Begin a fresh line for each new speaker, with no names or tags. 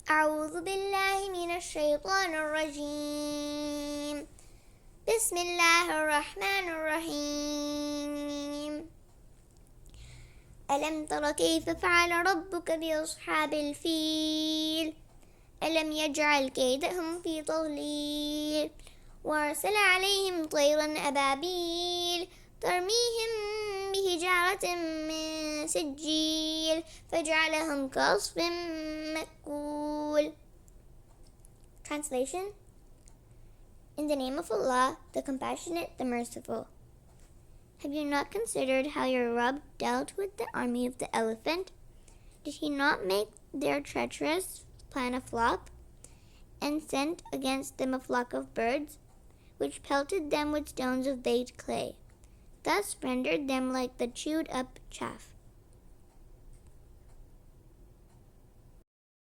أعوذ بالله من الشيطان الرجيم. بسم الله الرحمن الرحيم. ألم تر كيف فعل ربك بأصحاب الفيل؟ ألم يجعل كيدهم في تضليل وأرسل عليهم طيرا أبابيل ترميهم بحجارة من سجيل فجعلهم كعصف مأكول. Translation: In the name of Allah, the Compassionate, the Merciful. Have you not considered how your Rabb dealt with the army of the elephant? Did he not make their treacherous plan a flop, and sent against them a flock of birds, which pelted them with stones of baked clay, thus rendered them like the chewed up chaff?